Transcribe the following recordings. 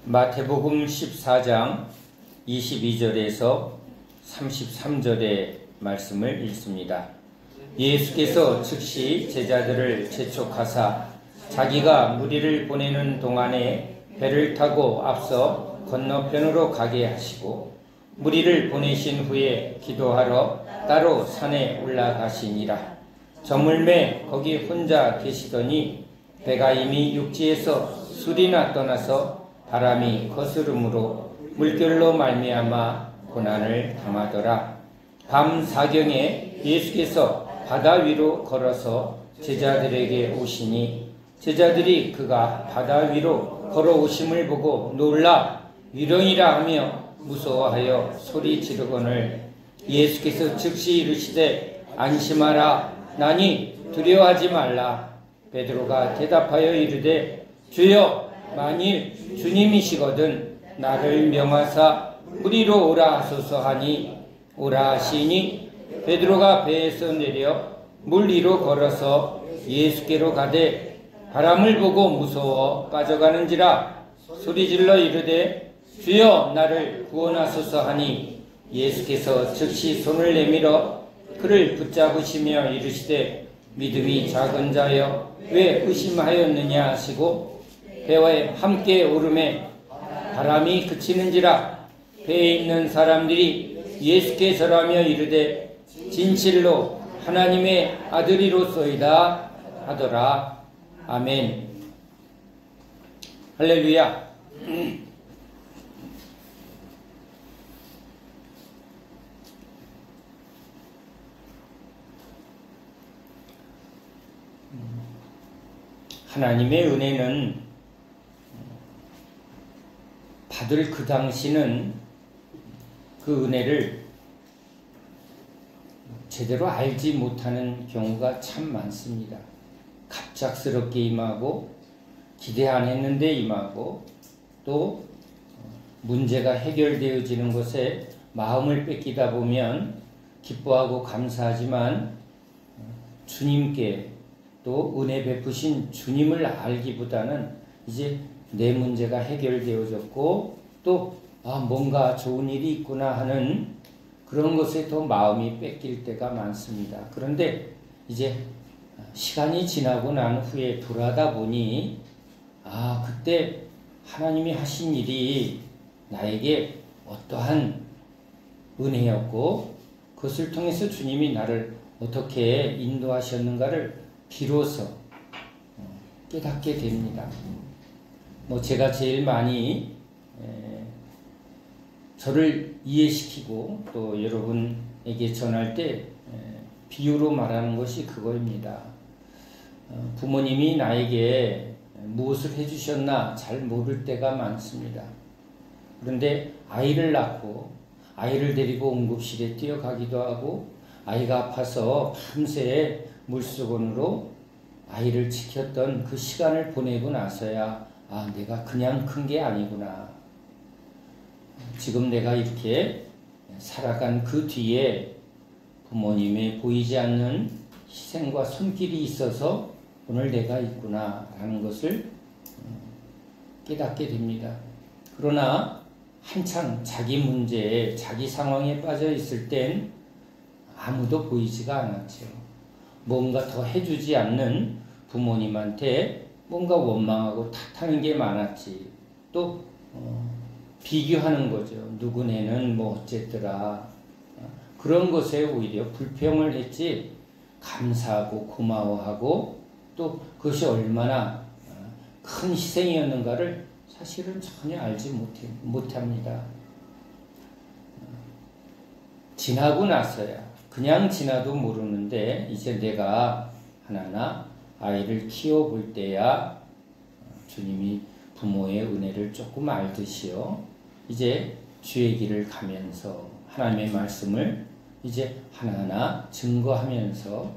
마태복음 14장 22절에서 33절의 말씀을 읽습니다. 예수께서 즉시 제자들을 재촉하사 자기가 무리를 보내는 동안에 배를 타고 앞서 건너편으로 가게 하시고 무리를 보내신 후에 기도하러 따로 산에 올라가시니라. 저물매 거기 혼자 계시더니 배가 이미 육지에서 술이나 떠나서 바람이 거스름으로 물결로 말미암아 고난을 당하더라. 밤 사경에 예수께서 바다 위로 걸어서 제자들에게 오시니 제자들이 그가 바다 위로 걸어오심을 보고 놀라 위령이라 하며 무서워하여 소리 지르거늘 예수께서 즉시 이르시되 안심하라 나니 두려워하지 말라. 베드로가 대답하여 이르되 주여 만일 주님이시거든 나를 명하사 무리로 오라 하소서 하니 오라 하시니 베드로가 배에서 내려 물 위로 걸어서 예수께로 가되 바람을 보고 무서워 빠져가는지라 소리질러 이르되 주여 나를 구원하소서 하니 예수께서 즉시 손을 내밀어 그를 붙잡으시며 이르시되 믿음이 작은 자여 왜 의심하였느냐 하시고 배와 함께 오름에 바람이 그치는지라 배에 있는 사람들이 예수께 절하며 이르되 진실로 하나님의 아들이로소이다 하더라. 아멘. 할렐루야. 하나님의 은혜는 받을 그 당시는 그 은혜를 제대로 알지 못하는 경우가 참 많습니다. 갑작스럽게 임하고 기대 안 했는데 임하고 또 문제가 해결되어지는 것에 마음을 뺏기다 보면 기뻐하고 감사하지만 주님께 또 은혜 베푸신 주님을 알기보다는 이제 내 문제가 해결되어졌고 또 뭔가 좋은 일이 있구나 하는 그런 것에 더 마음이 뺏길 때가 많습니다. 그런데 이제 시간이 지나고 난 후에 돌아다 보니 그때 하나님이 하신 일이 나에게 어떠한 은혜였고 그것을 통해서 주님이 나를 어떻게 인도하셨는가를 비로소 깨닫게 됩니다. 제가 제일 많이 저를 이해시키고 또 여러분에게 전할 때 비유로 말하는 것이 그거입니다. 부모님이 나에게 무엇을 해주셨나 잘 모를 때가 많습니다. 그런데 아이를 낳고 아이를 데리고 응급실에 뛰어가기도 하고 아이가 아파서 밤새 물수건으로 아이를 지켰던 그 시간을 보내고 나서야 내가 그냥 큰 게 아니구나. 지금 내가 이렇게 살아간 그 뒤에 부모님의 보이지 않는 희생과 손길이 있어서 오늘 내가 있구나 라는 것을 깨닫게 됩니다. 그러나 한창 자기 문제에 자기 상황에 빠져 있을 땐 아무도 보이지가 않았죠. 뭔가 더 해주지 않는 부모님한테 뭔가 원망하고 탓하는 게 많았지. 또 비교하는 거죠. 누구네는 어쨌더라. 그런 것에 오히려 불평을 했지 감사하고 고마워하고 또 그것이 얼마나 큰 희생이었는가를 사실은 전혀 알지 못합니다. 지나고 나서야 그냥 지나도 모르는데 이제 내가 하나하나 아이를 키워볼 때야 주님이 부모의 은혜를 조금 알듯이요. 이제 주의 길을 가면서 하나님의 말씀을 이제 하나하나 증거하면서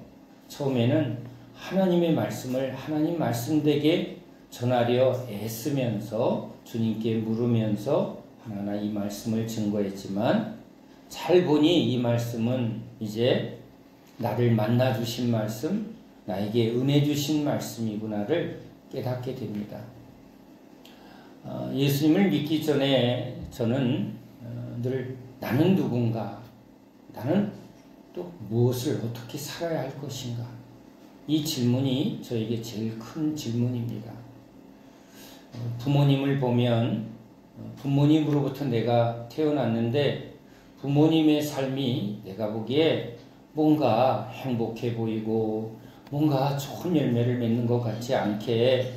처음에는 하나님의 말씀을 하나님 말씀되게 전하려 애쓰면서 주님께 물으면서 하나하나 이 말씀을 증거했지만 잘 보니 이 말씀은 이제 나를 만나 주신 말씀, 나에게 은혜 주신 말씀이구나를 깨닫게 됩니다. 예수님을 믿기 전에 저는 늘 나는 누군가, 나는 또 무엇을 어떻게 살아야 할 것인가, 이 질문이 저에게 제일 큰 질문입니다. 부모님을 보면 부모님으로부터 내가 태어났는데 부모님의 삶이 내가 보기에 뭔가 행복해 보이고 뭔가 좋은 열매를 맺는 것 같지 않게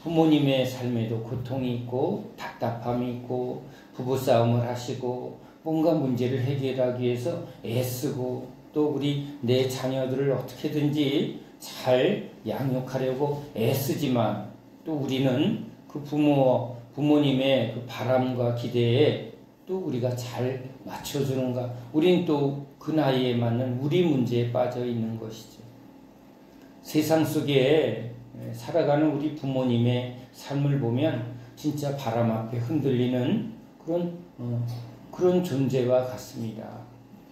부모님의 삶에도 고통이 있고 답답함이 있고 부부싸움을 하시고 뭔가 문제를 해결하기 위해서 애쓰고 또 우리 내 자녀들을 어떻게든지 잘 양육하려고 애쓰지만 또 우리는 그 부모님의 그 바람과 기대에 또 우리가 잘 맞춰주는가, 우리는 또 그 나이에 맞는 우리 문제에 빠져 있는 것이죠. 세상 속에 살아가는 우리 부모님의 삶을 보면 진짜 바람 앞에 흔들리는 그런 존재와 같습니다.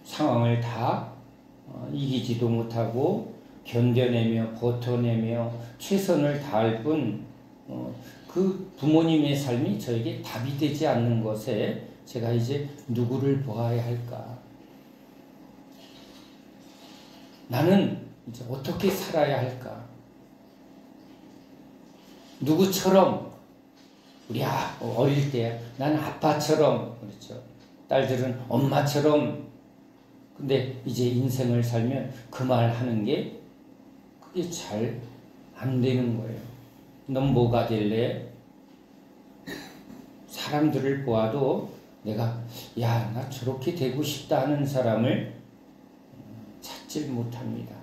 상황을 다 이기지도 못하고 견뎌내며 버텨내며 최선을 다할 뿐 그 부모님의 삶이 저에게 답이 되지 않는 것에 제가 이제 누구를 보아야 할까? 나는 이제 어떻게 살아야 할까? 누구처럼 우리 어릴 때 나는 아빠처럼, 그렇죠. 딸들은 엄마처럼. 근데 이제 인생을 살면 그 말 하는 게 그게 잘 안 되는 거예요. 넌 뭐가 될래? 사람들을 보아도 내가 나 저렇게 되고 싶다 하는 사람을 찾질 못합니다.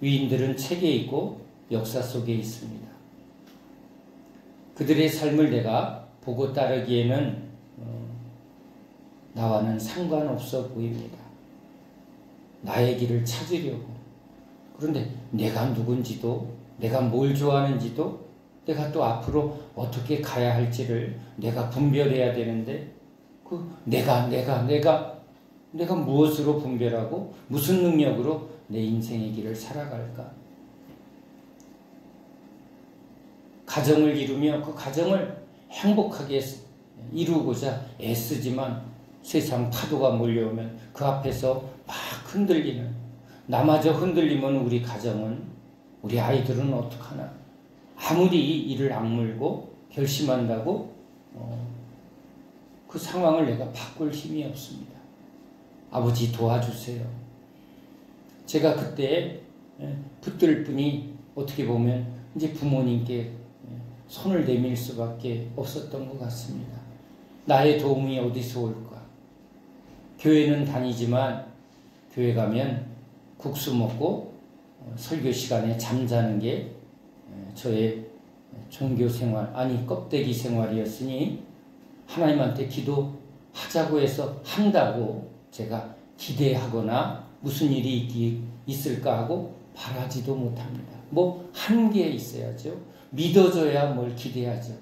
위인들은 책에 있고 역사 속에 있습니다. 그들의 삶을 내가 보고 따르기에는 나와는 상관없어 보입니다. 나의 길을 찾으려고. 그런데 내가 누군지도, 내가 뭘 좋아하는지도, 내가 또 앞으로 어떻게 가야 할지를 내가 분별해야 되는데 내가 무엇으로 분별하고 무슨 능력으로 내 인생의 길을 살아갈까? 가정을 이루며 그 가정을 행복하게 이루고자 애쓰지만 세상 파도가 몰려오면 그 앞에서 막 흔들리는, 나마저 흔들리면 우리 가정은, 우리 아이들은 어떡하나? 아무리 이를 악물고 결심한다고 그 상황을 내가 바꿀 힘이 없습니다. 아버지 도와주세요. 제가 그때 붙들 뿐이 어떻게 보면 이제 부모님께 손을 내밀 수밖에 없었던 것 같습니다. 나의 도움이 어디서 올까? 교회는 다니지만 교회 가면 국수 먹고 설교 시간에 잠자는 게 저의 종교 생활, 아니 껍데기 생활이었으니 하나님한테 기도하자고 해서 한다고 제가 기대하거나 무슨 일이 있을까 하고 바라지도 못합니다. 뭐 한 게 있어야죠. 믿어줘야 뭘 기대하죠.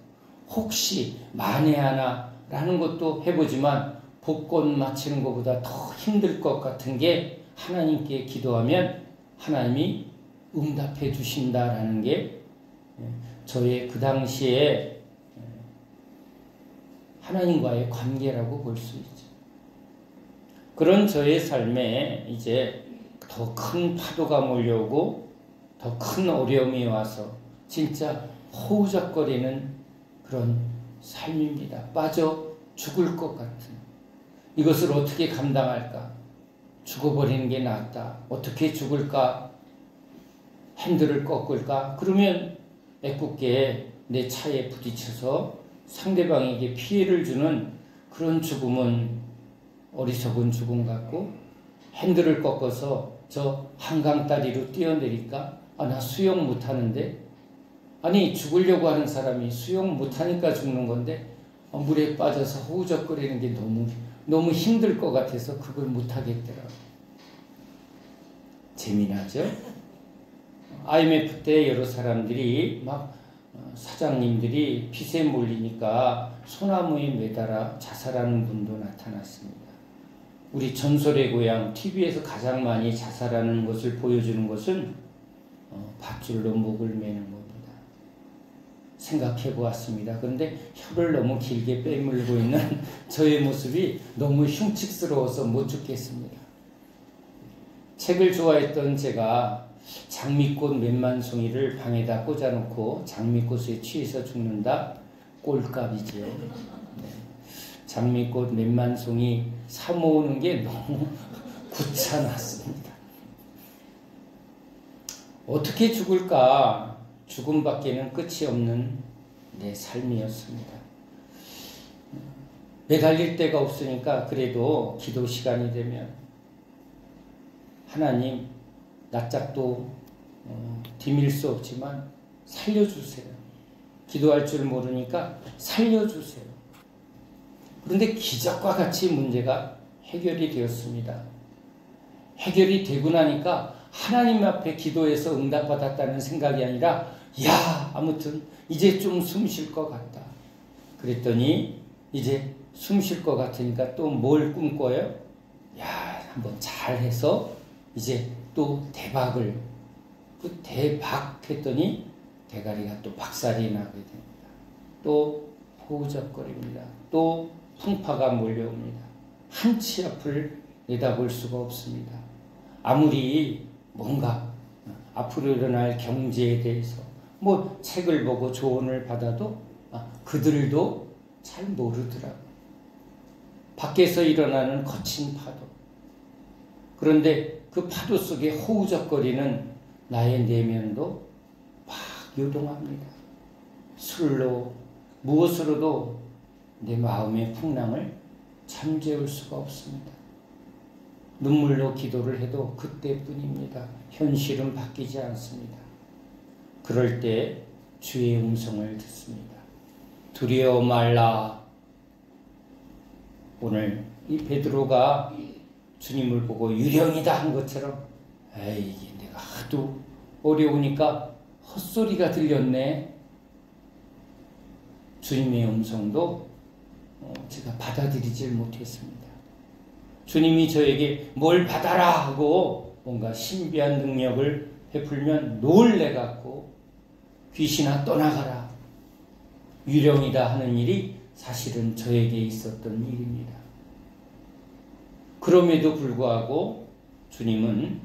혹시 만에 하나라는 것도 해보지만 복권 맞히는 것보다 더 힘들 것 같은 게 하나님께 기도하면 하나님이 응답해 주신다라는 게 저의 그 당시에 하나님과의 관계라고 볼 수 있죠. 그런 저의 삶에 이제 더 큰 파도가 몰려오고 더 큰 어려움이 와서 진짜 허우적거리는 그런 삶입니다. 빠져 죽을 것 같은. 이것을 어떻게 감당할까? 죽어버리는 게 낫다. 어떻게 죽을까? 핸들을 꺾을까? 그러면 애꿎게 내 차에 부딪혀서 상대방에게 피해를 주는 그런 죽음은 어리석은 죽음 같고, 핸들을 꺾어서 저 한강 다리로 뛰어내릴까? 나 수영 못하는데? 아니 죽으려고 하는 사람이 수영 못하니까 죽는 건데 물에 빠져서 허우적거리는 게 너무 힘들 것 같아서 그걸 못하겠더라고. 재미나죠? IMF 때 여러 사람들이 막 사장님들이 빚에 몰리니까 소나무에 매달아 자살하는 분도 나타났습니다. 우리 전설의 고향 TV에서 가장 많이 자살하는 것을 보여주는 것은 밧줄로 목을 매는 겁니다. 생각해 보았습니다. 그런데 혀를 너무 길게 빼물고 있는 저의 모습이 너무 흉측스러워서 못 죽겠습니다. 책을 좋아했던 제가 장미꽃 몇만 송이를 방에다 꽂아놓고 장미꽃에 취해서 죽는다? 꼴값이지요. 네. 장미꽃 몇만 송이 사 모으는 게 너무 귀찮았습니다. 어떻게 죽을까? 죽음밖에는 끝이 없는 내 삶이었습니다. 매달릴 데가 없으니까 그래도 기도 시간이 되면 하나님, 낯짝도 디밀 수 없지만 살려주세요. 기도할 줄 모르니까 살려주세요. 그런데 기적과 같이 문제가 해결이 되었습니다. 해결이 되고 나니까 하나님 앞에 기도해서 응답받았다는 생각이 아니라 야, 아무튼 이제 좀 숨 쉴 것 같다. 그랬더니 이제 숨 쉴 것 같으니까 또 뭘 꿈꿔요? 야, 한번 잘해서 이제 또 대박을 대박 했더니 대가리가 또 박살이 나게 됩니다. 또 호우적거립니다. 또 풍파가 몰려옵니다. 한치 앞을 내다볼 수가 없습니다. 아무리 뭔가 앞으로 일어날 경제에 대해서 뭐 책을 보고 조언을 받아도 그들도 잘 모르더라고요. 밖에서 일어나는 거친 파도. 그런데 그 파도 속에 호우적거리는 나의 내면도 막 요동합니다. 술로 무엇으로도 내 마음의 풍랑을 잠재울 수가 없습니다. 눈물로 기도를 해도 그때뿐입니다. 현실은 바뀌지 않습니다. 그럴 때 주의 음성을 듣습니다. 두려워 말라. 오늘 이 베드로가 주님을 보고 유령이다 한 것처럼 에이, 내가 하도 어려우니까 헛소리가 들렸네. 주님의 음성도 제가 받아들이질 못했습니다. 주님이 저에게 뭘 받아라 하고 뭔가 신비한 능력을 베풀면 놀래갖고 귀신아 떠나가라. 유령이다 하는 일이 사실은 저에게 있었던 일입니다. 그럼에도 불구하고 주님은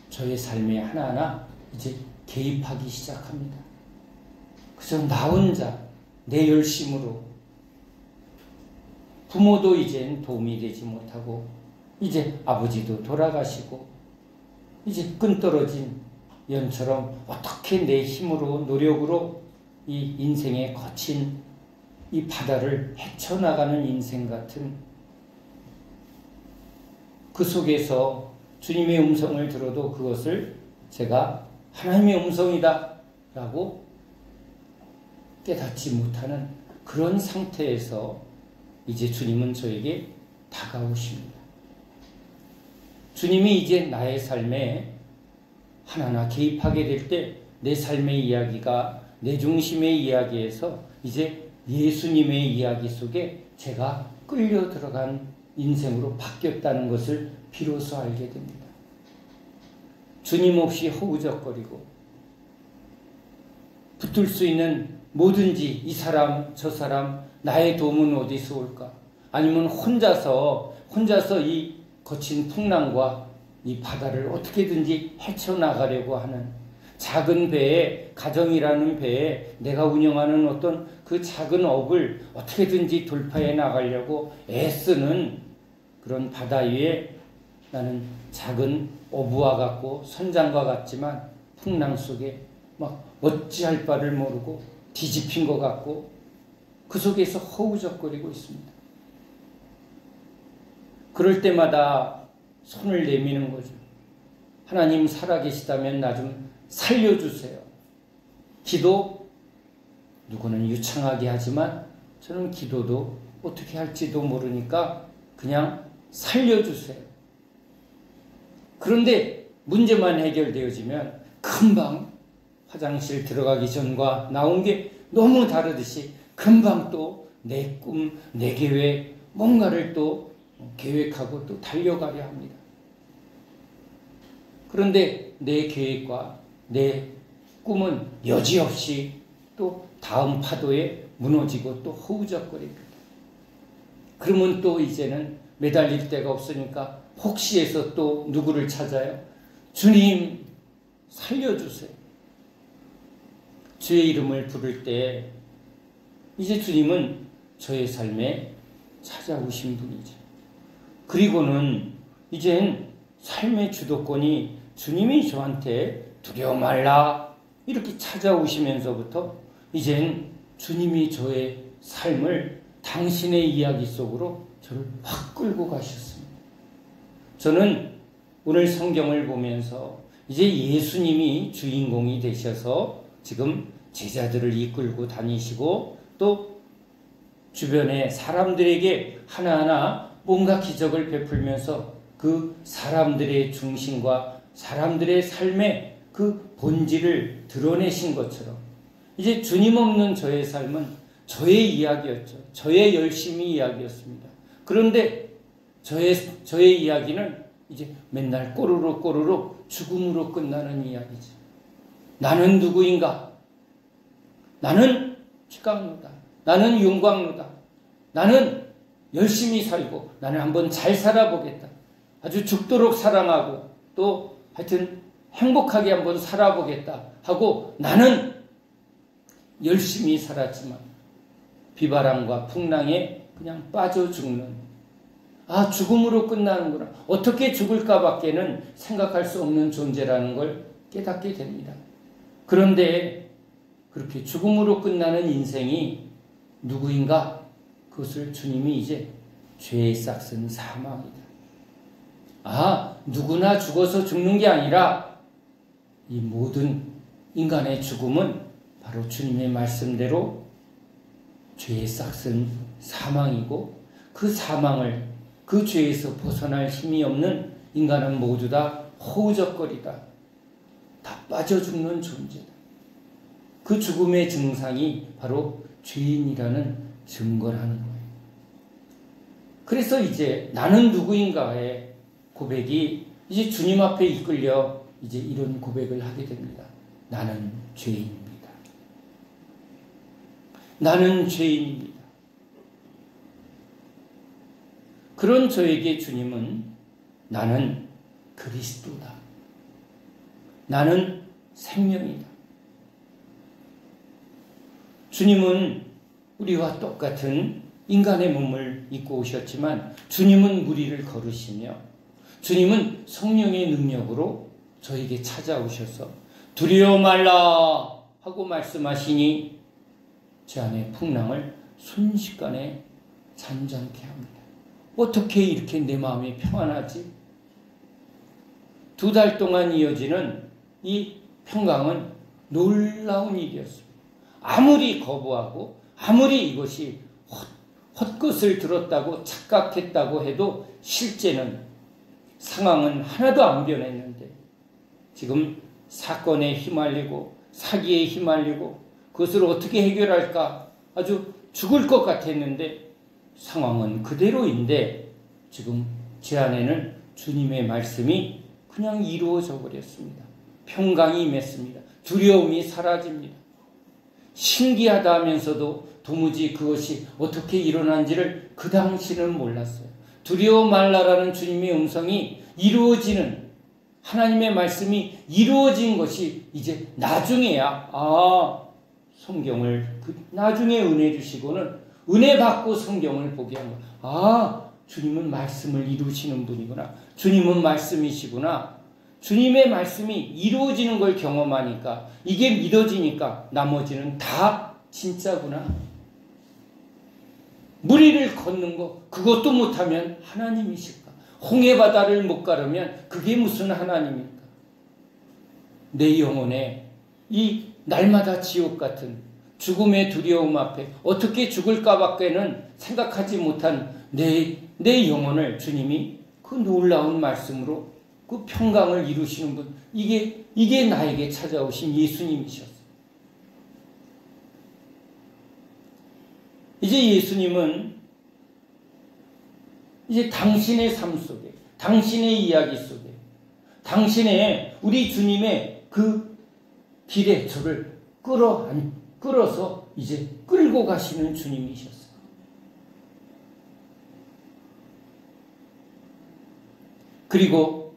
저의 삶에 하나하나 이제 개입하기 시작합니다. 그저 나 혼자 내 열심으로 부모도 이젠 도움이 되지 못하고 이제 아버지도 돌아가시고 이제 끈떨어진 연처럼 어떻게 내 힘으로 노력으로 이 인생의 거친 이 바다를 헤쳐나가는 인생 같은 그 속에서 주님의 음성을 들어도 그것을 제가 하나님의 음성이다 라고 깨닫지 못하는 그런 상태에서 이제 주님은 저에게 다가오십니다. 주님이 이제 나의 삶에 하나하나 개입하게 될 때 내 삶의 이야기가 내 중심의 이야기에서 이제 예수님의 이야기 속에 제가 끌려 들어간 인생으로 바뀌었다는 것을 비로소 알게 됩니다. 주님 없이 허우적거리고 붙들 수 있는 뭐든지 이 사람 저 사람 나의 도움은 어디서 올까? 아니면 혼자서 이 거친 풍랑과 이 바다를 어떻게든지 헤쳐나가려고 하는 작은 배에, 가정이라는 배에 내가 운영하는 어떤 그 작은 업을 어떻게든지 돌파해 나가려고 애쓰는 그런 바다 위에 나는 작은 어부와 같고 선장과 같지만 풍랑 속에 막 어찌할 바를 모르고 뒤집힌 것 같고 그 속에서 허우적거리고 있습니다. 그럴 때마다 손을 내미는 거죠. 하나님 살아계시다면 나 좀 살려주세요. 기도 누구는 유창하게 하지만 저는 기도도 어떻게 할지도 모르니까 그냥 살려주세요. 그런데 문제만 해결되어지면 금방 화장실 들어가기 전과 나온 게 너무 다르듯이 금방 또 내 꿈, 내 계획, 뭔가를 또 계획하고 또 달려가려 합니다. 그런데 내 계획과 내 꿈은 여지없이 또 다음 파도에 무너지고 또 허우적거립니다. 그러면 또 이제는 매달릴 데가 없으니까 혹시해서 또 누구를 찾아요? 주님 살려주세요. 주의 이름을 부를 때 이제 주님은 저의 삶에 찾아오신 분이죠. 그리고는 이젠 삶의 주도권이 주님이 저한테 두려워 말라 이렇게 찾아오시면서부터 이젠 주님이 저의 삶을 당신의 이야기 속으로 저를 확 끌고 가셨습니다. 저는 오늘 성경을 보면서 이제 예수님이 주인공이 되셔서 지금 제자들을 이끌고 다니시고 또 주변의 사람들에게 하나하나 뭔가 기적을 베풀면서 그 사람들의 중심과 사람들의 삶의 그 본질을 드러내신 것처럼 이제 주님 없는 저의 삶은 저의 이야기였죠. 저의 열심히 이야기였습니다. 그런데 저의 이야기는 이제 맨날 꼬르륵 죽음으로 끝나는 이야기죠. 나는 누구인가? 나는 최강로다. 나는 용광로다. 나는 열심히 살고 나는 한번 잘 살아보겠다. 아주 죽도록 사랑하고 또 하여튼 행복하게 한번 살아보겠다 하고 나는 열심히 살았지만 비바람과 풍랑에 그냥 빠져 죽는 죽음으로 끝나는구나. 어떻게 죽을까 밖에는 생각할 수 없는 존재라는 걸 깨닫게 됩니다. 그런데 그렇게 죽음으로 끝나는 인생이 누구인가? 그것을 주님이 이제 죄의 싹은 사망이다. 누구나 죽어서 죽는 게 아니라 이 모든 인간의 죽음은 바로 주님의 말씀대로 죄의 싹은 사망이고 그 사망을 그 죄에서 벗어날 힘이 없는 인간은 모두 다 허우적거리다. 다 빠져 죽는 존재다. 그 죽음의 증상이 바로 죄인이라는 증거라는 거예요. 그래서 이제 나는 누구인가의 고백이 이제 주님 앞에 이끌려 이제 이런 고백을 하게 됩니다. 나는 죄인입니다. 나는 죄인입니다. 그런 저에게 주님은 나는 그리스도다. 나는 생명이다. 주님은 우리와 똑같은 인간의 몸을 입고 오셨지만 주님은 무리를 걸으시며 주님은 성령의 능력으로 저에게 찾아오셔서 두려워 말라 하고 말씀하시니 제 안의 풍랑을 순식간에 잔잔케 합니다. 어떻게 이렇게 내 마음이 평안하지? 2달 동안 이어지는 이 평강은 놀라운 일이었습니다. 아무리 거부하고 아무리 이것이 헛것을 들었다고 착각했다고 해도 실제는 상황은 하나도 안 변했는데 지금 사건에 휘말리고 사기에 휘말리고 그것을 어떻게 해결할까 아주 죽을 것 같았는데 상황은 그대로인데 지금 제 안에는 주님의 말씀이 그냥 이루어져 버렸습니다. 평강이 임했습니다. 두려움이 사라집니다. 신기하다 하면서도 도무지 그것이 어떻게 일어난지를 그 당시는 몰랐어요. 두려워 말라라는 주님의 음성이 이루어지는 하나님의 말씀이 이루어진 것이 이제 나중에야 성경을 나중에 은혜 주시고는 은혜 받고 성경을 보게 한 거야. 주님은 말씀을 이루시는 분이구나. 주님은 말씀이시구나. 주님의 말씀이 이루어지는 걸 경험하니까 이게 믿어지니까 나머지는 다 진짜구나. 무리를 걷는 거 그것도 못하면 하나님이실까? 홍해 바다를 못 가르면 그게 무슨 하나님입니까? 내 영혼에 이 날마다 지옥 같은 죽음의 두려움 앞에 어떻게 죽을까 밖에는 생각하지 못한 내 영혼을 주님이 그 놀라운 말씀으로 그 평강을 이루시는 분, 이게 나에게 찾아오신 예수님이셨어요. 이제 예수님은 이제 당신의 삶 속에, 당신의 이야기 속에, 당신의 우리 주님의 그 길에 저를 끌어서 이제 끌고 가시는 주님이셨어요. 그리고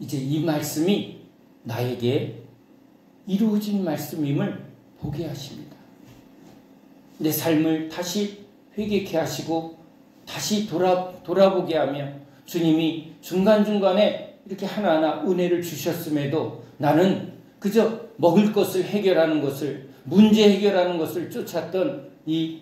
이제 이 말씀이 나에게 이루어진 말씀임을 보게 하십니다. 내 삶을 다시 회개케 하시고 다시 돌아보게 하며 주님이 중간중간에 이렇게 하나하나 은혜를 주셨음에도 나는 그저 먹을 것을 해결하는 것을, 문제 해결하는 것을 쫓았던 이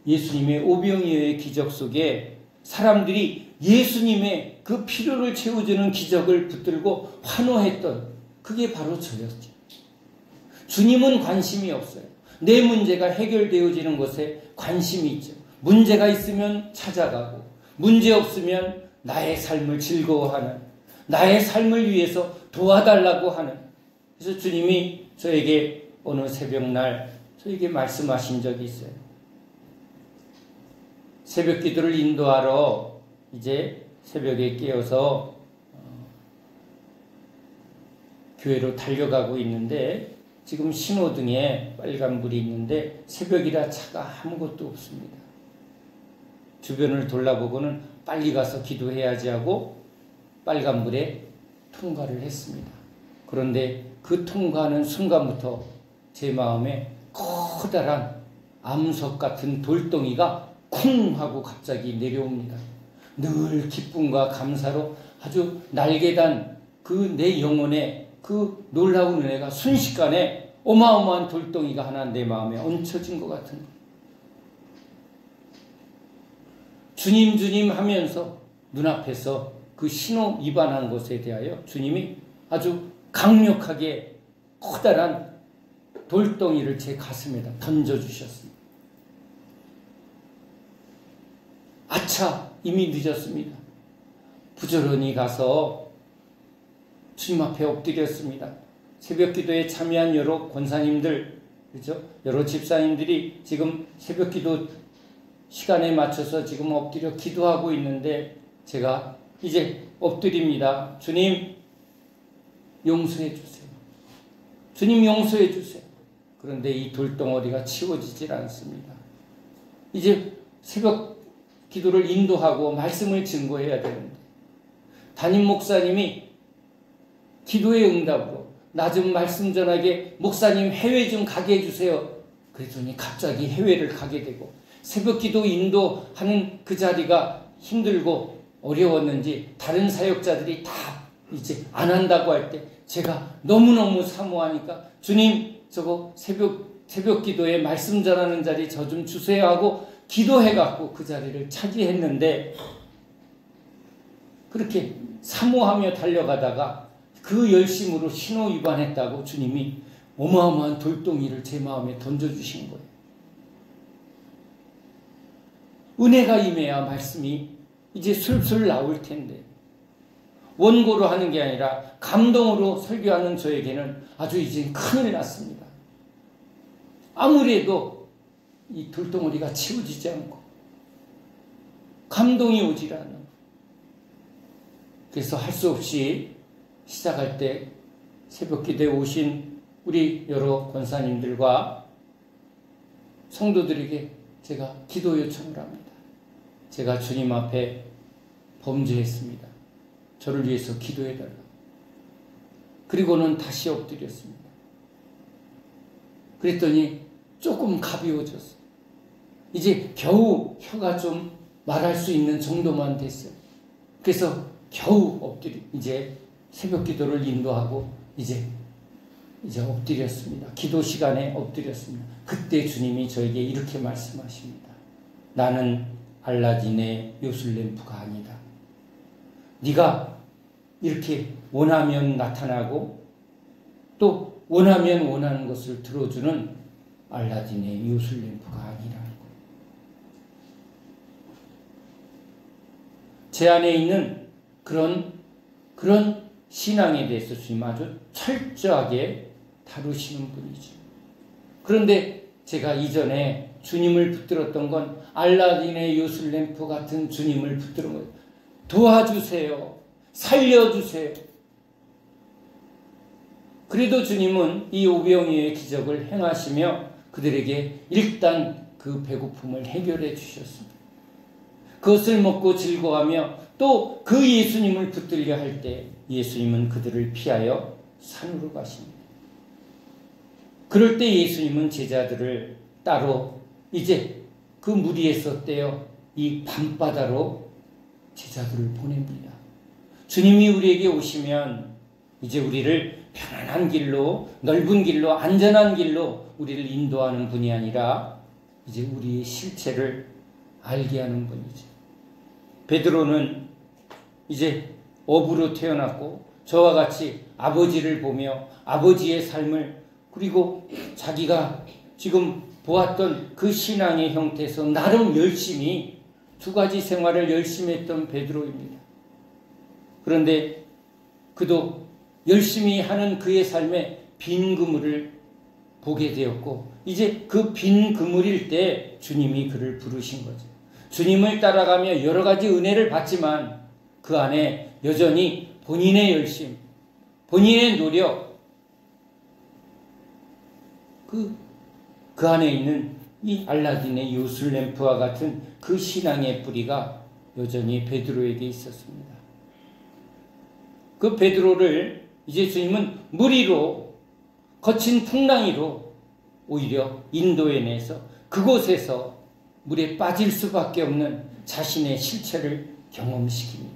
예수님의 오병이어의 기적 속에 사람들이 예수님의 그 필요를 채워주는 기적을 붙들고 환호했던 그게 바로 저였죠. 주님은 관심이 없어요. 내 문제가 해결되어지는 것에 관심이 있죠. 문제가 있으면 찾아가고 문제 없으면 나의 삶을 즐거워하는, 나의 삶을 위해서 도와달라고 하는. 그래서 주님이 저에게 어느 새벽날 저에게 말씀하신 적이 있어요. 새벽 기도를 인도하러 이제 새벽에 깨어서 교회로 달려가고 있는데 지금 신호등에 빨간불이 있는데 새벽이라 차가 아무것도 없습니다. 주변을 돌아보고는 빨리 가서 기도해야지 하고 빨간불에 통과를 했습니다. 그런데 그 통과하는 순간부터 제 마음에 커다란 암석 같은 돌덩이가 쿵 하고 갑자기 내려옵니다. 늘 기쁨과 감사로 아주 날개단 그 내 영혼에 그 놀라운 은혜가 순식간에 어마어마한 돌덩이가 하나 내 마음에 얹혀진 것 같은 거예요. 주님 주님 하면서 눈앞에서 그 신호 위반한 것에 대하여 주님이 아주 강력하게 커다란 돌덩이를 제 가슴에다 던져주셨습니다. 아차, 이미 늦었습니다. 부지런히 가서 주님 앞에 엎드렸습니다. 새벽 기도에 참여한 여러 권사님들, 그렇죠? 여러 집사님들이 지금 새벽 기도 시간에 맞춰서 지금 엎드려 기도하고 있는데 제가 이제 엎드립니다. 주님, 용서해 주세요. 주님, 용서해 주세요. 그런데 이 돌덩어리가 치워지질 않습니다. 이제 새벽 기도를 인도하고 말씀을 증거해야 되는데 담임 목사님이 기도의 응답으로 나 좀 말씀 전하게 목사님 해외 좀 가게 해주세요. 그랬더니 갑자기 해외를 가게 되고 새벽 기도 인도하는 그 자리가 힘들고 어려웠는지 다른 사역자들이 다 이제 안 한다고 할 때 제가 너무너무 사모하니까 주님 저거 새벽 기도에 말씀 전하는 자리 저 좀 주세요 하고 기도해갖고 그 자리를 차지했는데 그렇게 사모하며 달려가다가 그 열심으로 신호 위반했다고 주님이 어마어마한 돌덩이를 제 마음에 던져주신 거예요. 은혜가 임해야 말씀이 이제 술술 나올 텐데 원고로 하는 게 아니라 감동으로 설교하는 저에게는 아주 이제 큰일 났습니다. 아무래도 이 돌덩어리가 치워지지 않고 감동이 오질 않아. 그래서 할 수 없이 시작할 때 새벽 기도에 오신 우리 여러 권사님들과 성도들에게 제가 기도 요청을 합니다. 제가 주님 앞에 범죄했습니다. 저를 위해서 기도해달라고. 그리고는 다시 엎드렸습니다. 그랬더니 조금 가벼워졌어요. 이제 겨우 혀가 좀 말할 수 있는 정도만 됐어요. 그래서 겨우 이제 새벽 기도를 인도하고 이제 엎드렸습니다. 기도 시간에 엎드렸습니다. 그때 주님이 저에게 이렇게 말씀하십니다. 나는 알라딘의 요술램프가 아니다. 네가 이렇게 원하면 나타나고 또 원하면 원하는 것을 들어주는 알라딘의 요술램프가 아니라는 거예요. 제 안에 있는 그런 신앙에 대해서 주님 아주 철저하게 다루시는 분이죠. 그런데 제가 이전에 주님을 붙들었던 건 알라딘의 요술램프 같은 주님을 붙들은 거예요. 도와주세요. 살려주세요. 그래도 주님은 이 오병이어의 기적을 행하시며 그들에게 일단 그 배고픔을 해결해 주셨습니다. 그것을 먹고 즐거워하며 또 그 예수님을 붙들려 할 때 예수님은 그들을 피하여 산으로 가십니다. 그럴 때 예수님은 제자들을 따로 이제 그 무리에서 떼어 이 밤바다로 제자들을 보냅니다. 주님이 우리에게 오시면 이제 우리를 편안한 길로, 넓은 길로, 안전한 길로 우리를 인도하는 분이 아니라 이제 우리의 실체를 알게 하는 분이죠. 베드로는 이제 어부로 태어났고 저와 같이 아버지를 보며 아버지의 삶을, 그리고 자기가 지금 보았던 그 신앙의 형태에서 나름 열심히 두 가지 생활을 열심히 했던 베드로입니다. 그런데 그도 열심히 하는 그의 삶에 빈 그물을 보게 되었고, 이제 그 빈 그물일 때 주님이 그를 부르신 거죠. 주님을 따라가며 여러 가지 은혜를 받지만 그 안에 여전히 본인의 열심, 본인의 노력, 그 안에 있는 이 알라딘의 요술램프와 같은 그 신앙의 뿌리가 여전히 베드로에게 있었습니다. 그 베드로를 이제 주님은 무리로, 거친 풍랑이로 오히려 인도해내서 그곳에서 물에 빠질 수밖에 없는 자신의 실체를 경험시킵니다.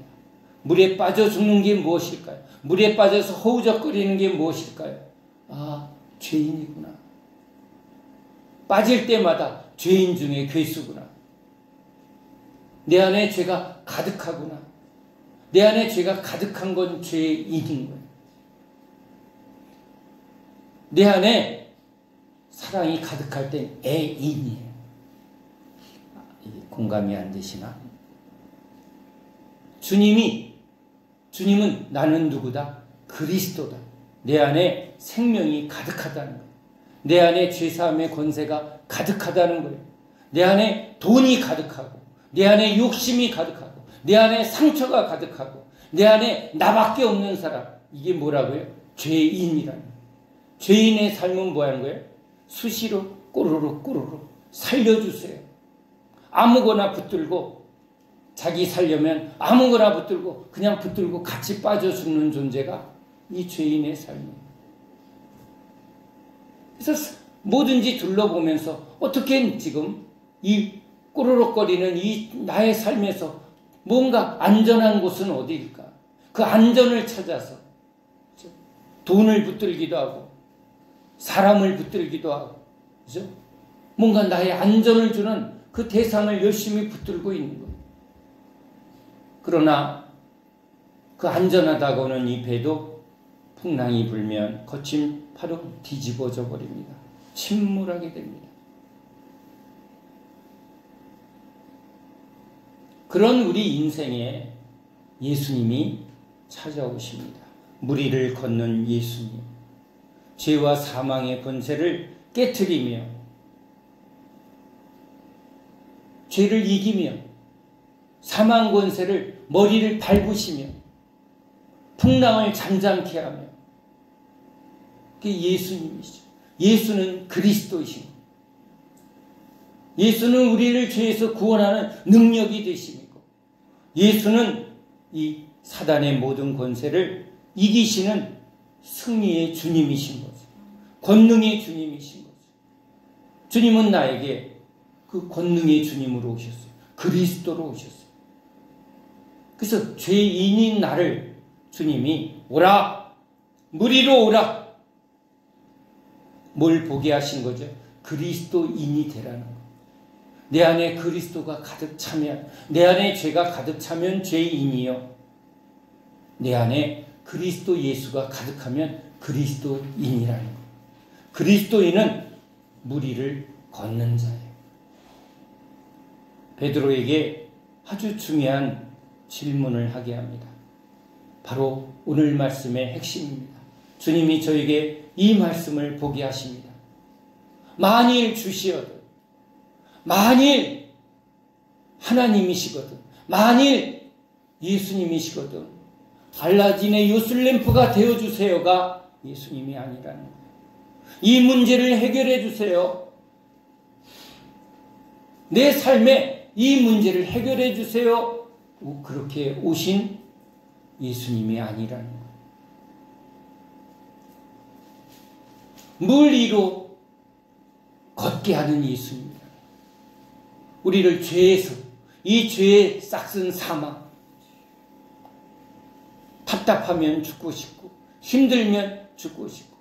물에 빠져 죽는 게 무엇일까요? 물에 빠져서 허우적거리는 게 무엇일까요? 아, 죄인이구나. 빠질 때마다 죄인 중에 괴수구나. 내 안에 죄가 가득하구나. 내 안에 죄가 가득한 건 죄인인 거예요. 내 안에 사랑이 가득할 땐 애인이에요. 공감이 안 되시나? 주님은 나는 누구다? 그리스도다. 내 안에 생명이 가득하다는 거예요. 내 안에 죄사함의 권세가 가득하다는 거예요. 내 안에 돈이 가득하고, 내 안에 욕심이 가득하고, 내 안에 상처가 가득하고, 내 안에 나밖에 없는 사람. 이게 뭐라고요? 죄인이라는 거예요. 죄인의 삶은 뭐 하는 거예요? 수시로 꼬르륵 살려주세요. 아무거나 붙들고, 자기 살려면 아무거나 붙들고 그냥 붙들고 같이 빠져 죽는 존재가 이 죄인의 삶입니다. 그래서 뭐든지 둘러보면서 어떻게 지금 이 꼬르륵거리는 이 나의 삶에서 뭔가 안전한 곳은 어디일까? 그 안전을 찾아서 돈을 붙들기도 하고 사람을 붙들기도 하고, 그죠? 뭔가 나의 안전을 주는 그 대상을 열심히 붙들고 있는 거예요. 그러나 그 안전하다고는 이 배도 풍랑이 불면 거친 파도 뒤집어져 버립니다. 침몰하게 됩니다. 그런 우리 인생에 예수님이 찾아오십니다. 무리를 걷는 예수님. 죄와 사망의 권세를 깨트리며 죄를 이기며 사망 권세를 머리를 밟으시며 풍랑을 잠잠케 하며, 그게 예수님이시죠. 예수는 그리스도이신 거예요. 예수는 우리를 죄에서 구원하는 능력이 되시고, 예수는 이 사단의 모든 권세를 이기시는 승리의 주님이신 거죠. 권능의 주님이신 거죠. 주님은 나에게 그 권능의 주님으로 오셨어요. 그리스도로 오셨어요. 그래서 죄인인 나를 주님이 오라, 무리로 오라. 뭘 보게 하신 거죠? 그리스도인이 되라는 거. 내 안에 그리스도가 가득 차면, 내 안에 죄가 가득 차면 죄인이요, 내 안에 그리스도 예수가 가득하면 그리스도인이라는 거. 그리스도인은 무리를 걷는 자예요. 베드로에게 아주 중요한 질문을 하게 합니다. 바로 오늘 말씀의 핵심입니다. 주님이 저에게 이 말씀을 보게 하십니다. 만일 주시어도, 만일 하나님이시거든, 만일 예수님이시거든 알라딘의 요술램프가 되어주세요가 예수님이 아니라는 거예요. 이 문제를 해결해 주세요. 내 삶에 이 문제를 해결해 주세요. 그렇게 오신 예수님이 아니라는 거예요. 물 위로 걷게 하는 예수님입니다. 우리를 죄에서, 이 죄에 싹슨 사망, 답답하면 죽고 싶고 힘들면 죽고 싶고,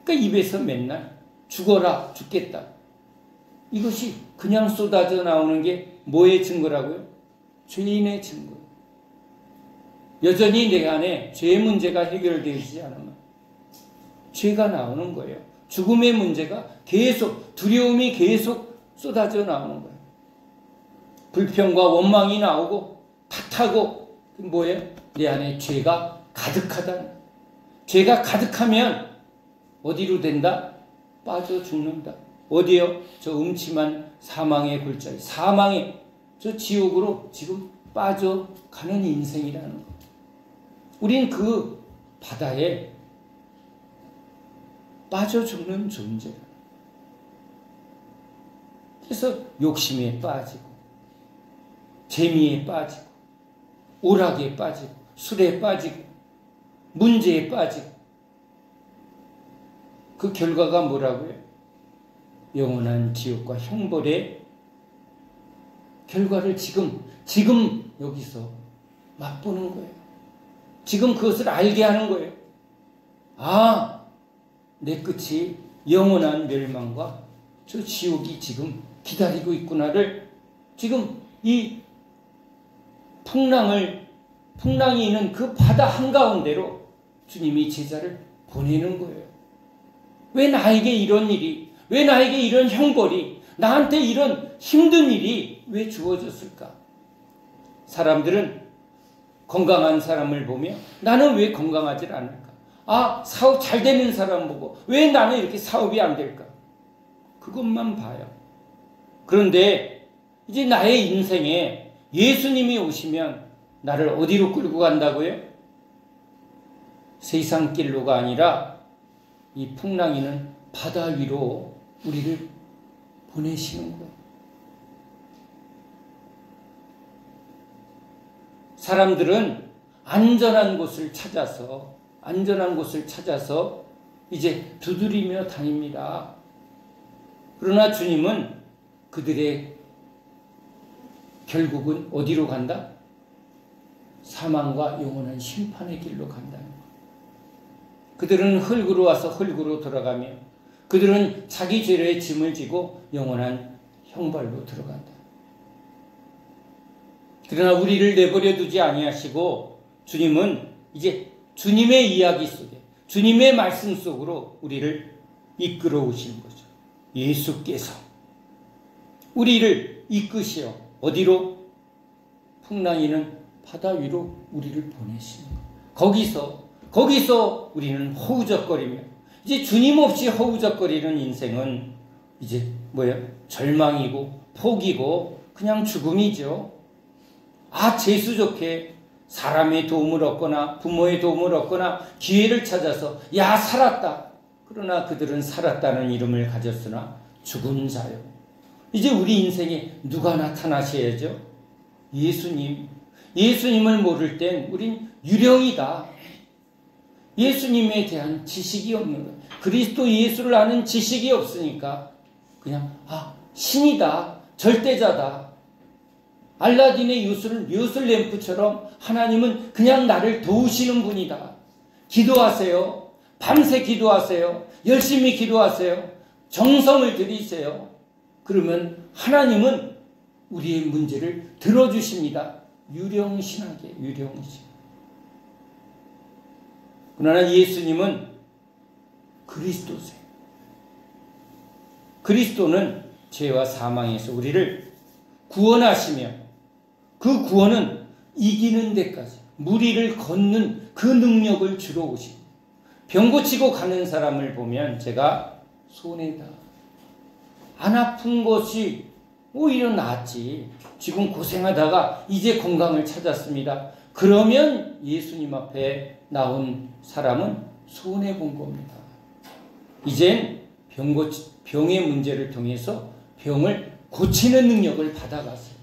그러니까 입에서 맨날 죽어라, 죽겠다, 이것이 그냥 쏟아져 나오는 게 뭐의 증거라고요? 죄인의 증거. 여전히 내 안에 죄의 문제가 해결되지 않으면 죄가 나오는 거예요. 죽음의 문제가 계속, 두려움이 계속 쏟아져 나오는 거예요. 불평과 원망이 나오고 탓하고, 뭐예요? 내 안에 죄가 가득하다는 거예요. 죄가 가득하면 어디로 된다? 빠져 죽는다. 어디요? 저 음침한 사망의 골짜기, 사망의 저 지옥으로 지금 빠져가는 인생이라는 거예요. 우린 그 바다에 빠져 죽는 존재예요. 그래서 욕심에 빠지고, 재미에 빠지고, 오락에 빠지고, 술에 빠지고, 문제에 빠지고, 그 결과가 뭐라고요? 영원한 지옥과 형벌의 결과를 지금 여기서 맛보는 거예요. 지금 그것을 알게 하는 거예요. 아, 내 끝이 영원한 멸망과 저 지옥이 지금 기다리고 있구나를, 지금 이 풍랑이 있는 그 바다 한가운데로 주님이 제자를 보내는 거예요. 왜 나에게 이런 일이, 왜 나에게 이런 형벌이, 나한테 이런 힘든 일이 왜 주어졌을까? 사람들은 건강한 사람을 보며 나는 왜 건강하지 않을까? 아, 사업 잘 되는 사람 보고 왜 나는 이렇게 사업이 안 될까? 그것만 봐요. 그런데 이제 나의 인생에 예수님이 오시면 나를 어디로 끌고 간다고요? 세상 길로가 아니라 이 풍랑이는 바다 위로 우리를 보내시는 거예요. 사람들은 안전한 곳을 찾아서 이제 두드리며 다닙니다. 그러나 주님은 그들의 결국은 어디로 간다? 사망과 영원한 심판의 길로 간다는 거예요. 그들은 흙으로 와서 흙으로 돌아가며, 그들은 자기 죄의 짐을 지고 영원한 형벌로 들어간다. 그러나 우리를 내버려 두지 아니하시고 주님은 이제 주님의 이야기 속에, 주님의 말씀 속으로 우리를 이끌어 오시는 거죠. 예수께서 우리를 이끄시어 어디로? 풍랑이는 바다 위로 우리를 보내시는 거예요. 거기서 우리는 허우적거리며, 이제 주님 없이 허우적거리는 인생은 이제 뭐예요? 절망이고 포기고 그냥 죽음이죠. 아, 재수 좋게 사람의 도움을 얻거나 부모의 도움을 얻거나 기회를 찾아서 야, 살았다. 그러나 그들은 살았다는 이름을 가졌으나 죽은 자요. 이제 우리 인생에 누가 나타나셔야죠? 예수님을 모를 땐 우린 유령이다. 예수님에 대한 지식이 없는 거예요. 그리스도 예수를 아는 지식이 없으니까 그냥 신이다, 절대자다, 알라딘의 요술 램프처럼 하나님은 그냥 나를 도우시는 분이다. 기도하세요. 밤새 기도하세요. 열심히 기도하세요. 정성을 들이세요. 그러면 하나님은 우리의 문제를 들어주십니다. 유령신하게, 유령신. 그러나 예수님은 그리스도세요. 그리스도는 죄와 사망에서 우리를 구원하시며, 그 구원은 이기는 데까지 무리를 걷는 그 능력을 주러 오십니다. 병 고치고 가는 사람을 보면 제가 손해다. 안 아픈 것이 오히려 낫지. 지금 고생하다가 이제 건강을 찾았습니다. 그러면 예수님 앞에 나온 사람은 손해본 겁니다. 이젠 병의 문제를 통해서 병을 고치는 능력을 받아가세요.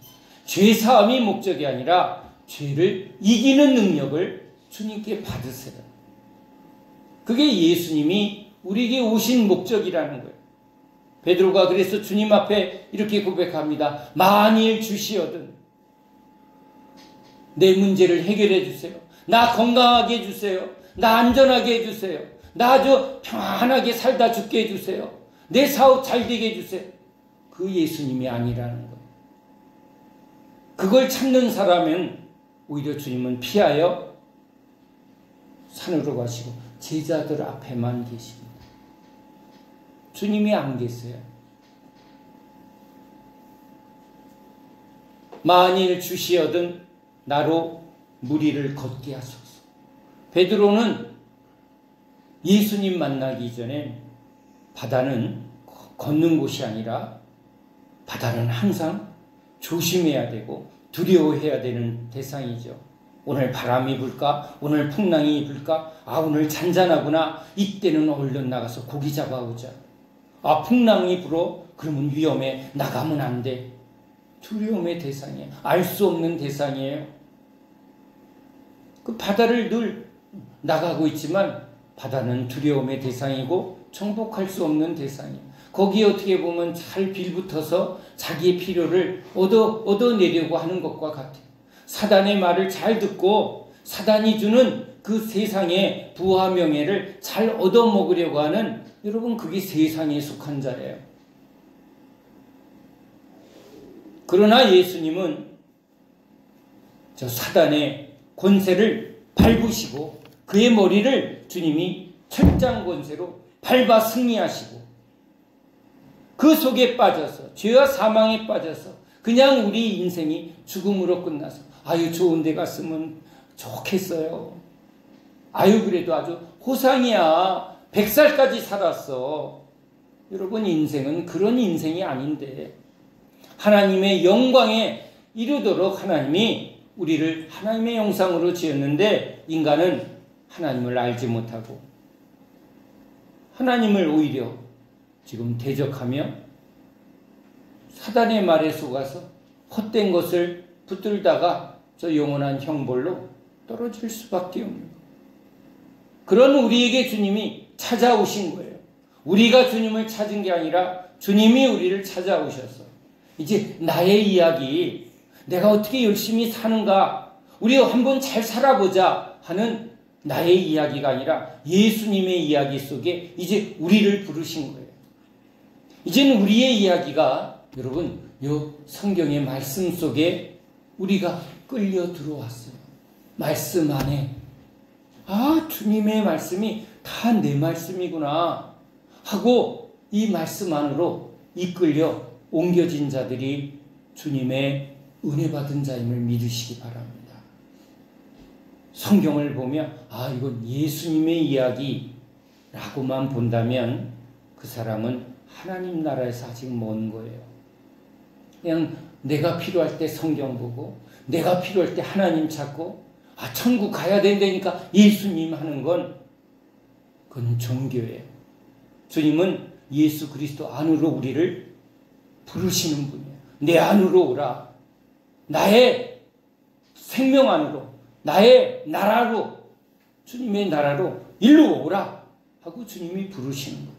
죄사함이 목적이 아니라 죄를 이기는 능력을 주님께 받으세요. 그게 예수님이 우리에게 오신 목적이라는 거예요. 베드로가 그래서 주님 앞에 이렇게 고백합니다. 만일 주시어든 내 문제를 해결해 주세요. 나 건강하게 해주세요. 나 안전하게 해주세요. 나 아주 평안하게 살다 죽게 해주세요. 내 사업 잘 되게 해주세요. 그 예수님이 아니라는 거예요. 그걸 찾는 사람은 오히려 주님은 피하여 산으로 가시고 제자들 앞에만 계십니다. 주님이 안 계세요. 만일 주시어든 나로 무리를 걷게 하소서. 베드로는 예수님 만나기 전에 바다는 걷는 곳이 아니라 바다는 항상 조심해야 되고 두려워해야 되는 대상이죠. 오늘 바람이 불까? 오늘 풍랑이 불까? 아, 오늘 잔잔하구나. 이때는 얼른 나가서 고기 잡아오자. 아, 풍랑이 불어? 그러면 위험해. 나가면 안 돼. 두려움의 대상이에요. 알 수 없는 대상이에요. 그 바다를 늘 나가고 있지만 바다는 두려움의 대상이고 정복할 수 없는 대상이에요. 거기에 어떻게 보면 잘 빌붙어서 자기의 필요를 얻어내려고 하는 것과 같아요. 사단의 말을 잘 듣고 사단이 주는 그 세상의 부와 명예를 잘 얻어먹으려고 하는, 여러분, 그게 세상에 속한 자예요. 그러나 예수님은 저 사단의 권세를 밟으시고 그의 머리를 주님이 철장 권세로 밟아 승리하시고 그 속에 빠져서 죄와 사망에 빠져서 그냥 우리 인생이 죽음으로 끝나서 아유 좋은 데 갔으면 좋겠어요. 아유 그래도 아주 호상이야. 100살까지 살았어. 여러분, 인생은 그런 인생이 아닌데 하나님의 영광에 이르도록 하나님이 우리를 하나님의 형상으로 지었는데 인간은 하나님을 알지 못하고 하나님을 오히려 지금 대적하며 사단의 말에 속아서 헛된 것을 붙들다가 저 영원한 형벌로 떨어질 수밖에 없는 거예요. 그런 우리에게 주님이 찾아오신 거예요. 우리가 주님을 찾은 게 아니라 주님이 우리를 찾아오셔서 이제 나의 이야기, 내가 어떻게 열심히 사는가, 우리 한번 잘 살아보자 하는 나의 이야기가 아니라 예수님의 이야기 속에 이제 우리를 부르신 거예요. 이제는 우리의 이야기가, 여러분, 요 성경의 말씀 속에 우리가 끌려 들어왔어요. 말씀 안에 아, 주님의 말씀이 다 내 말씀이구나 하고 이 말씀 안으로 이끌려 옮겨진 자들이 주님의 은혜 받은 자임을 믿으시기 바랍니다. 성경을 보면 아, 이건 예수님의 이야기라고만 본다면 그 사람은 하나님 나라에서 아직 먼 거예요. 그냥 내가 필요할 때 성경 보고 내가 필요할 때 하나님 찾고 아, 천국 가야 된다니까 예수님 하는 건 그건 종교예요. 주님은 예수 그리스도 안으로 우리를 부르시는 분이에요. 내 안으로 오라. 나의 생명 안으로, 나의 나라로, 주님의 나라로 일로 오라 하고 주님이 부르시는 거예요.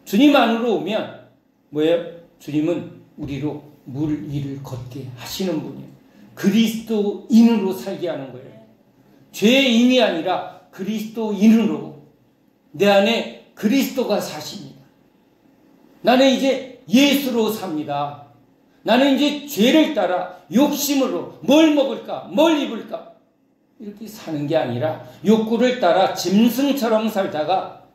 주님 안으로 오면 뭐예요? 주님은 우리로 물 위를 걷게 하시는 분이에요. 그리스도인으로 살게 하는 거예요. 죄인이 아니라 그리스도인으로 내 안에 그리스도가 사십니다. 나는 이제 예수로 삽니다. 나는 이제 죄를 따라 욕심으로 뭘 먹을까, 뭘 입을까 이렇게 사는 게 아니라 욕구를 따라 짐승처럼 살다가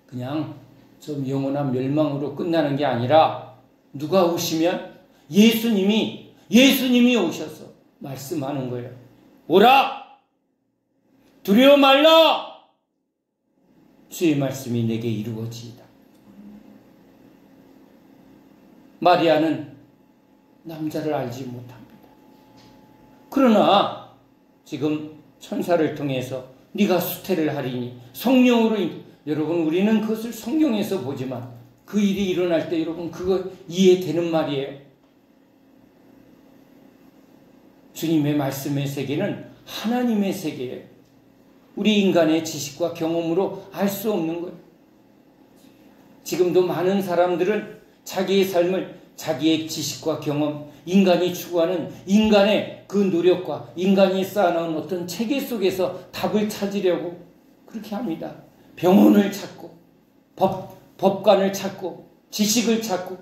그냥 좀 영원한 멸망으로 끝나는 게 아니라 누가 오시면 예수님이 오셔서 말씀하는 거예요. 오라! 두려워 말라! 주의 말씀이 내게 이루어지이다. 마리아는 남자를 알지 못합니다. 그러나 지금 천사를 통해서 네가 수태를 하리니 성령으로 여러분, 우리는 그것을 성경에서 보지만 그 일이 일어날 때 여러분 그거 이해되는 말이에요. 주님의 말씀의 세계는 하나님의 세계예요. 우리 인간의 지식과 경험으로 알 수 없는 거예요. 지금도 많은 사람들은 자기의 삶을 자기의 지식과 경험, 인간이 추구하는 인간의 그 노력과 인간이 쌓아놓은 어떤 체계 속에서 답을 찾으려고 그렇게 합니다. 병원을 찾고 법관을 찾고 지식을 찾고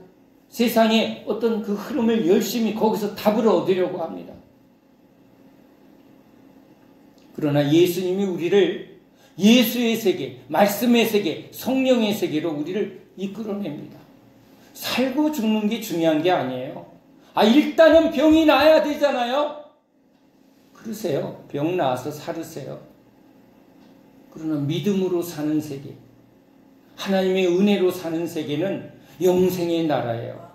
세상의 어떤 그 흐름을 열심히 거기서 답을 얻으려고 합니다. 그러나 예수님이 우리를 예수의 세계, 말씀의 세계, 성령의 세계로 우리를 이끌어냅니다. 살고 죽는 게 중요한 게 아니에요. 일단은 병이 나아야 되잖아요. 그러세요. 병 나아서 살으세요. 그러나 믿음으로 사는 세계, 하나님의 은혜로 사는 세계는 영생의 나라예요.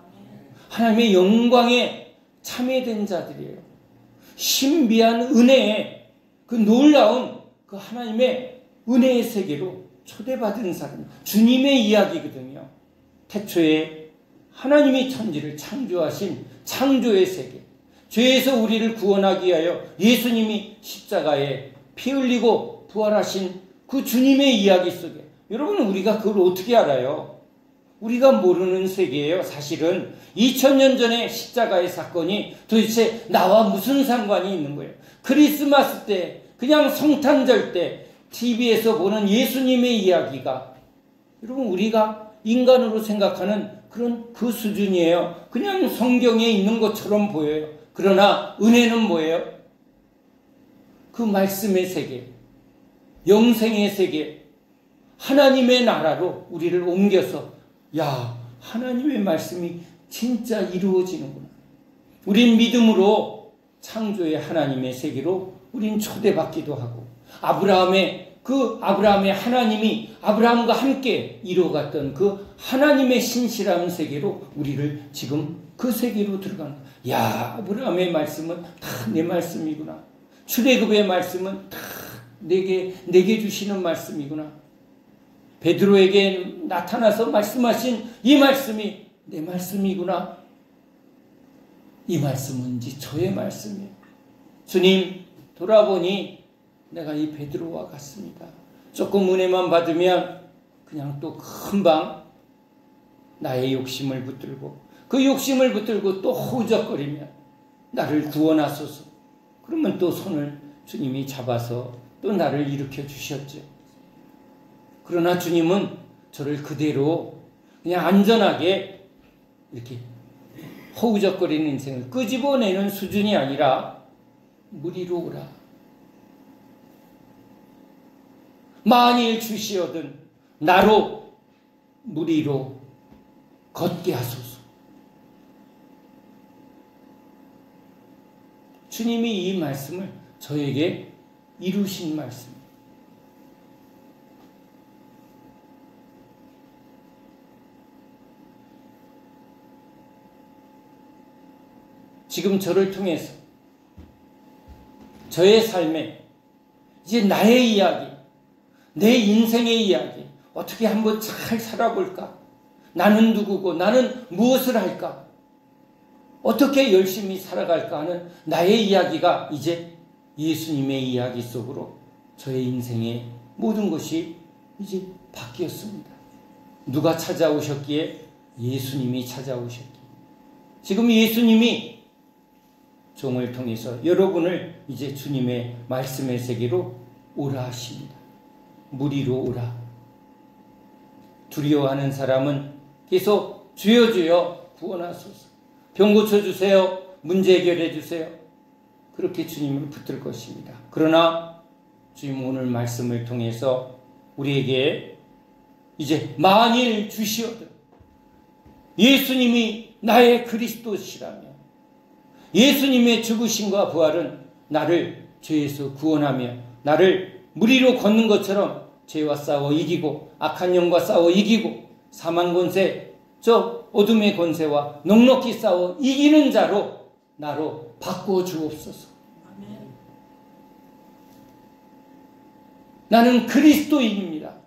하나님의 영광에 참여된 자들이에요. 신비한 은혜에 그 놀라운 그 하나님의 은혜의 세계로 초대받은 사람, 주님의 이야기거든요. 태초에 하나님이 천지를 창조하신 창조의 세계, 죄에서 우리를 구원하기 위하여 예수님이 십자가에 피 흘리고 부활하신 그 주님의 이야기 속에, 여러분 우리가 그걸 어떻게 알아요? 우리가 모르는 세계예요. 사실은 2000년 전에 십자가의 사건이 도대체 나와 무슨 상관이 있는 거예요? 크리스마스 때, 그냥 성탄절 때 TV에서 보는 예수님의 이야기가, 여러분 우리가 인간으로 생각하는 그런 그 수준이에요. 그냥 성경에 있는 것처럼 보여요. 그러나 은혜는 뭐예요? 그 말씀의 세계, 영생의 세계, 하나님의 나라로 우리를 옮겨서, 야, 하나님의 말씀이 진짜 이루어지는구나. 우린 믿음으로 창조의 하나님의 세계로 우린 초대받기도 하고, 아브라함의 하나님이 아브라함과 함께 이루어갔던 그 하나님의 신실한 세계로 우리를 지금 그 세계로 들어가는 거야. 야, 아브라함의 말씀은 다 내 말씀이구나. 출애굽의 말씀은 다 내게 주시는 말씀이구나. 베드로에게 나타나서 말씀하신 이 말씀이 내 말씀이구나. 이 말씀은 이제 저의 말씀이에요. 주님, 돌아보니 내가 이 베드로와 같습니다. 조금 은혜만 받으면 그냥 또 금방 나의 욕심을 붙들고, 그 욕심을 붙들고 또 허우적거리면 나를 구원하소서. 그러면 또 손을 주님이 잡아서 또 나를 일으켜 주셨죠. 그러나 주님은 저를 그대로 그냥 안전하게 이렇게 허우적거리는 인생을 끄집어내는 수준이 아니라 무리로 오라. 만일 주시거든 나로 무리로 걷게 하소서. 주님이 이 말씀을 저에게 이루신 말씀. 지금 저를 통해서 저의 삶에 이제 나의 이야기, 내 인생의 이야기, 어떻게 한번 잘 살아볼까? 나는 누구고 나는 무엇을 할까? 어떻게 열심히 살아갈까 하는 나의 이야기가 이제 예수님의 이야기 속으로 저의 인생의 모든 것이 이제 바뀌었습니다. 누가 찾아오셨기에? 예수님이 찾아오셨기에. 지금 예수님이 종을 통해서 여러분을 이제 주님의 말씀의 세계로 오라 하십니다. 무리로 오라. 두려워하는 사람은 계속 주여 주여 구원하소서. 병 고쳐주세요. 문제 해결해 주세요. 그렇게 주님을 붙들 것입니다. 그러나 주님 오늘 말씀을 통해서 우리에게 이제 만일 주시어도 예수님이 나의 그리스도시라며, 예수님의 죽으심과 부활은 나를 죄에서 구원하며 나를 무리로 걷는 것처럼 죄와 싸워 이기고 악한 영과 싸워 이기고 사망 권세, 저 어둠의 권세와 넉넉히 싸워 이기는 자로 나로 바꾸어 주옵소서. 나는 그리스도인입니다.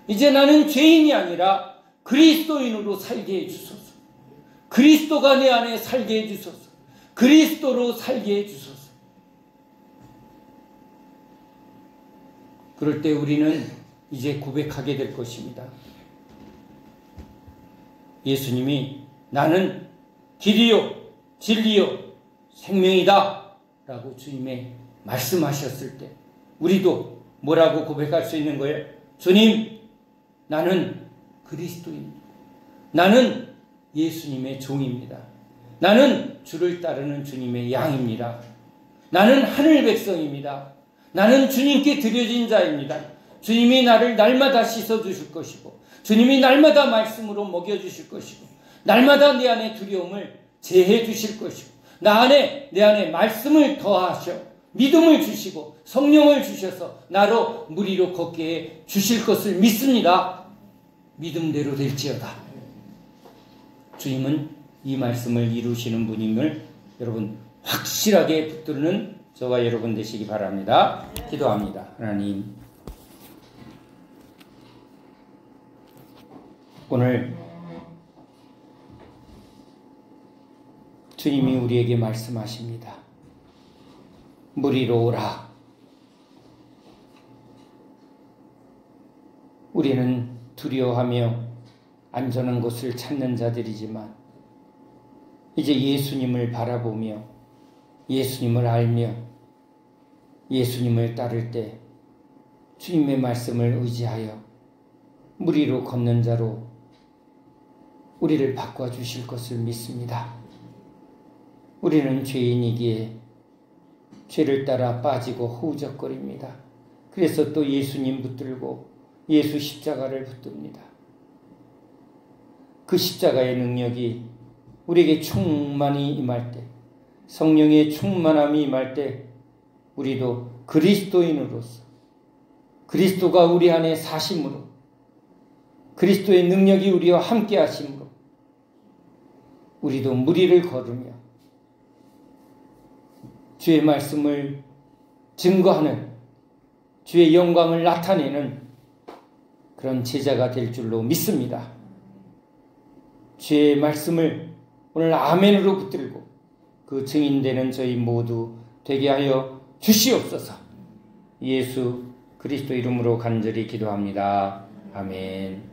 이제 나는 죄인이 아니라 그리스도인으로 살게 해주소서. 그리스도가 내 안에 살게 해주소서. 그리스도로 살게 해주소서. 그럴 때 우리는 이제 고백하게 될 것입니다. 예수님이 나는 길이요 진리요 생명이다 라고 주님의 말씀하셨을 때 우리도 뭐라고 고백할 수 있는 거예요? 주님, 나는 그리스도입니다. 나는 예수님의 종입니다. 나는 주를 따르는 주님의 양입니다. 나는 하늘 백성입니다. 나는 주님께 드려진 자입니다. 주님이 나를 날마다 씻어주실 것이고 주님이 날마다 말씀으로 먹여주실 것이고 날마다 내 안에 두려움을 제해 주실 것이고 내 안에 말씀을 더하셔 믿음을 주시고 성령을 주셔서 나로 무리로 걷게 해 주실 것을 믿습니다. 믿음대로 될지어다. 주님은 이 말씀을 이루시는 분임을 여러분 확실하게 붙드는 저와 여러분 되시기 바랍니다. 기도합니다. 하나님, 오늘 주님이 우리에게 말씀하십니다. 무리로 오라. 우리는 두려워하며 안전한 곳을 찾는 자들이지만 이제 예수님을 바라보며 예수님을 알며 예수님을 따를 때 주님의 말씀을 의지하여 무리로 걷는 자로 우리를 바꿔주실 것을 믿습니다. 우리는 죄인이기에 죄를 따라 빠지고 허우적거립니다. 그래서 또 예수님 붙들고 예수 십자가를 붙듭니다. 그 십자가의 능력이 우리에게 충만히 임할 때, 성령의 충만함이 임할 때 우리도 그리스도인으로서 그리스도가 우리 안에 사심으로 그리스도의 능력이 우리와 함께 하심으로 우리도 무리를 걸으며 주의 말씀을 증거하는 주의 영광을 나타내는 그런 제자가 될 줄로 믿습니다. 주의 말씀을 오늘 아멘으로 붙들고 그 증인되는 저희 모두 되게 하여 주시옵소서. 예수 그리스도 이름으로 간절히 기도합니다. 아멘.